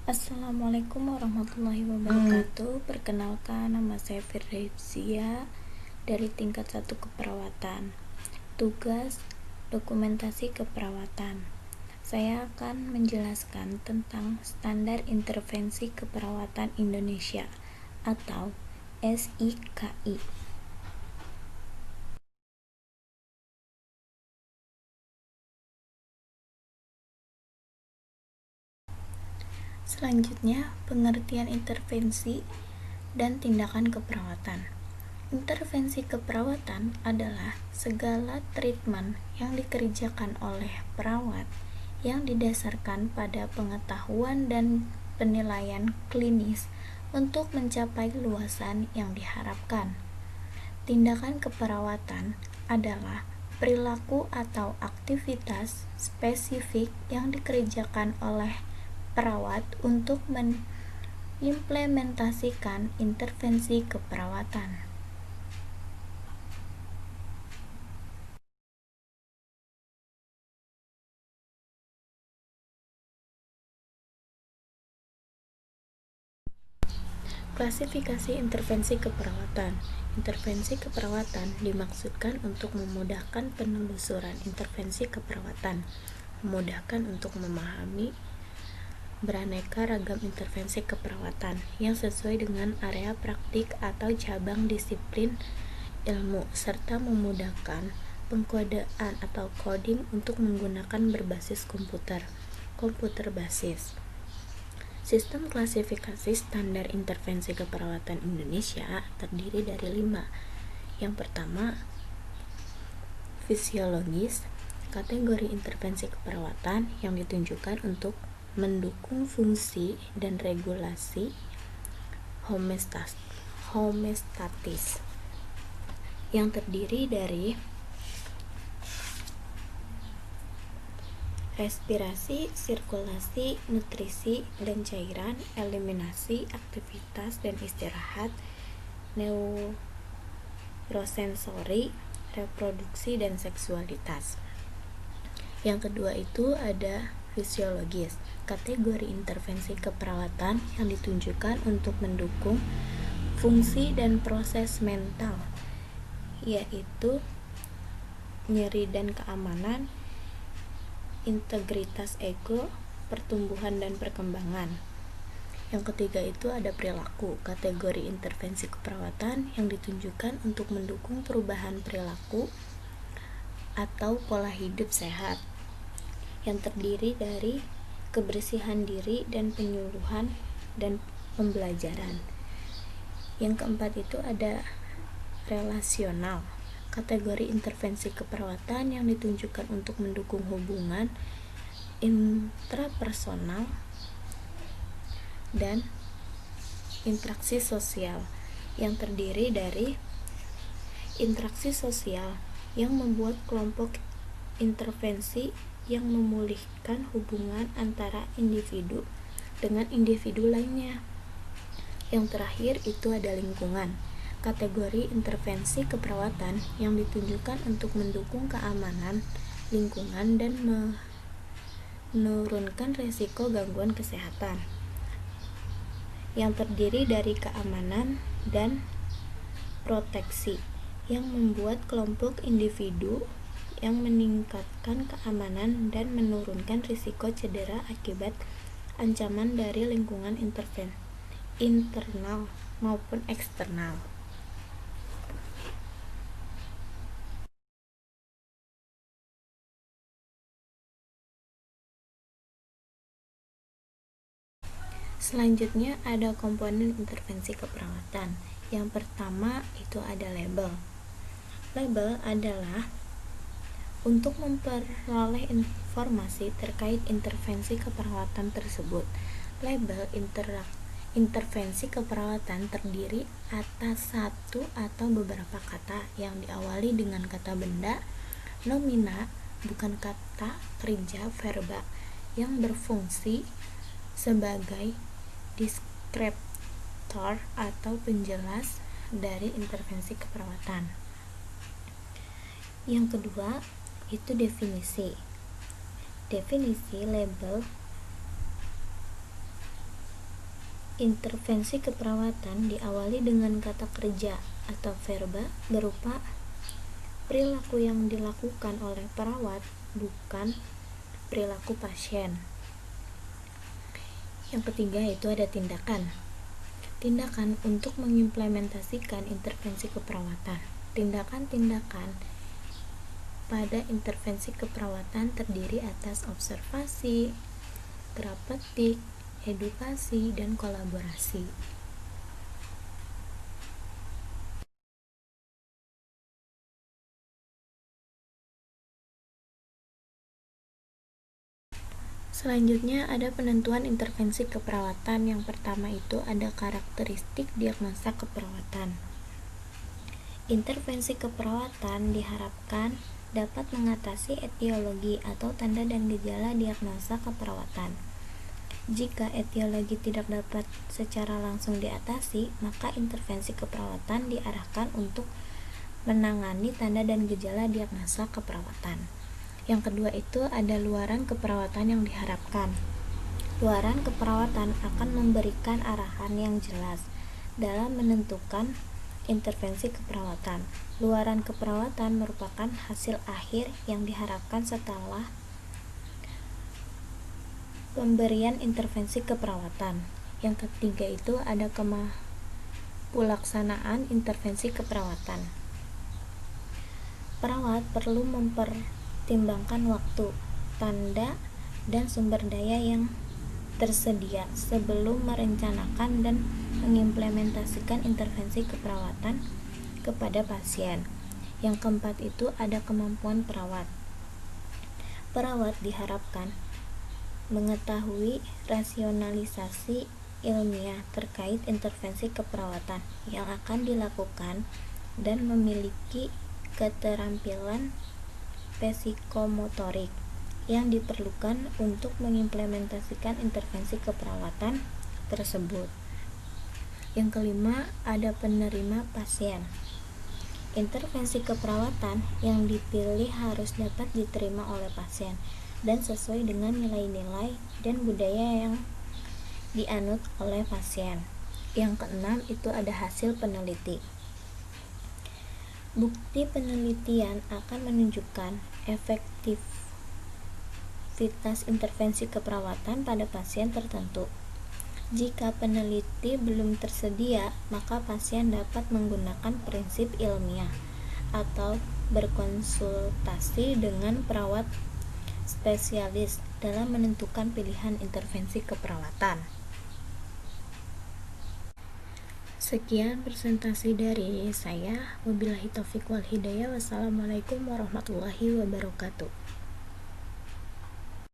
Assalamualaikum warahmatullahi wabarakatuh. Perkenalkan, nama saya Firdausia dari tingkat 1 keperawatan. Tugas dokumentasi keperawatan. Saya akan menjelaskan tentang standar intervensi keperawatan Indonesia atau SIKI. Selanjutnya, pengertian intervensi dan tindakan keperawatan. Intervensi keperawatan adalah segala treatment yang dikerjakan oleh perawat yang didasarkan pada pengetahuan dan penilaian klinis untuk mencapai luasan yang diharapkan. Tindakan keperawatan adalah perilaku atau aktivitas spesifik yang dikerjakan oleh perawat untuk mengimplementasikan intervensi keperawatan. Klasifikasi intervensi keperawatan. Intervensi keperawatan dimaksudkan untuk memudahkan penelusuran intervensi keperawatan, memudahkan untuk memahami beraneka ragam intervensi keperawatan yang sesuai dengan area praktik atau cabang disiplin ilmu, serta memudahkan pengkodean atau coding untuk menggunakan berbasis komputer basis. Sistem klasifikasi standar intervensi keperawatan Indonesia terdiri dari 5. Yang pertama, fisiologis, kategori intervensi keperawatan yang ditunjukkan untuk mendukung fungsi dan regulasi homeostatis, yang terdiri dari respirasi, sirkulasi, nutrisi dan cairan, eliminasi, aktivitas dan istirahat, neurosensori, reproduksi dan seksualitas. Yang kedua itu ada fisiologis, kategori intervensi keperawatan yang ditunjukkan untuk mendukung fungsi dan proses mental, yaitu nyeri dan keamanan, integritas ego, pertumbuhan dan perkembangan. Yang ketiga itu ada perilaku, kategori intervensi keperawatan yang ditunjukkan untuk mendukung perubahan perilaku atau pola hidup sehat, yang terdiri dari kebersihan diri dan penyuluhan dan pembelajaran. Yang keempat itu ada relasional, kategori intervensi keperawatan yang ditunjukkan untuk mendukung hubungan intrapersonal dan interaksi sosial, yang terdiri dari interaksi sosial yang membuat kelompok intervensi yang memulihkan hubungan antara individu dengan individu lainnya. Yang terakhir itu ada lingkungan, kategori intervensi keperawatan yang ditunjukkan untuk mendukung keamanan lingkungan dan menurunkan risiko gangguan kesehatan, yang terdiri dari keamanan dan proteksi yang membuat kelompok individu yang meningkatkan keamanan dan menurunkan risiko cedera akibat ancaman dari lingkungan internal maupun eksternal. Selanjutnya ada komponen intervensi keperawatan. Yang pertama itu ada label. Label adalah untuk memperoleh informasi terkait intervensi keperawatan tersebut. Label intervensi keperawatan terdiri atas satu atau beberapa kata yang diawali dengan kata benda, nomina, bukan kata kerja verba, yang berfungsi sebagai deskriptor atau penjelas dari intervensi keperawatan. Yang kedua itu definisi. Definisi label Intervensi keperawatan diawali dengan kata kerja atau verba berupa perilaku yang dilakukan oleh perawat, bukan perilaku pasien. Yang ketiga itu ada tindakan. Tindakan untuk mengimplementasikan intervensi keperawatan. Tindakan-tindakan pada intervensi keperawatan terdiri atas observasi, terapeutik, edukasi, dan kolaborasi. Selanjutnya ada penentuan intervensi keperawatan. Yang pertama itu ada karakteristik diagnosa keperawatan. Intervensi keperawatan diharapkan dapat mengatasi etiologi atau tanda dan gejala diagnosa keperawatan. Jika etiologi tidak dapat secara langsung diatasi, maka intervensi keperawatan diarahkan untuk menangani tanda dan gejala diagnosa keperawatan. Yang kedua itu ada luaran keperawatan yang diharapkan. Luaran keperawatan akan memberikan arahan yang jelas dalam menentukan intervensi keperawatan. Luaran keperawatan merupakan hasil akhir yang diharapkan setelah pemberian intervensi keperawatan. Yang ketiga itu ada pelaksanaan intervensi keperawatan. Perawat perlu mempertimbangkan waktu, tanda, dan sumber daya yang tersedia sebelum merencanakan dan mengimplementasikan intervensi keperawatan kepada pasien. Yang keempat itu ada kemampuan perawat. Perawat diharapkan mengetahui rasionalisasi ilmiah terkait intervensi keperawatan yang akan dilakukan dan memiliki keterampilan psikomotorik yang diperlukan untuk mengimplementasikan intervensi keperawatan tersebut. Yang kelima, ada penerima pasien. Intervensi keperawatan yang dipilih harus dapat diterima oleh pasien dan sesuai dengan nilai-nilai dan budaya yang dianut oleh pasien. Yang keenam, itu ada hasil peneliti. Bukti penelitian akan menunjukkan efektivitas intervensi keperawatan pada pasien tertentu. Jika peneliti belum tersedia, maka pasien dapat menggunakan prinsip ilmiah atau berkonsultasi dengan perawat spesialis dalam menentukan pilihan intervensi keperawatan. Sekian presentasi dari saya. Wabillahi taufiq wal hidayah. Wassalamualaikum warahmatullahi wabarakatuh.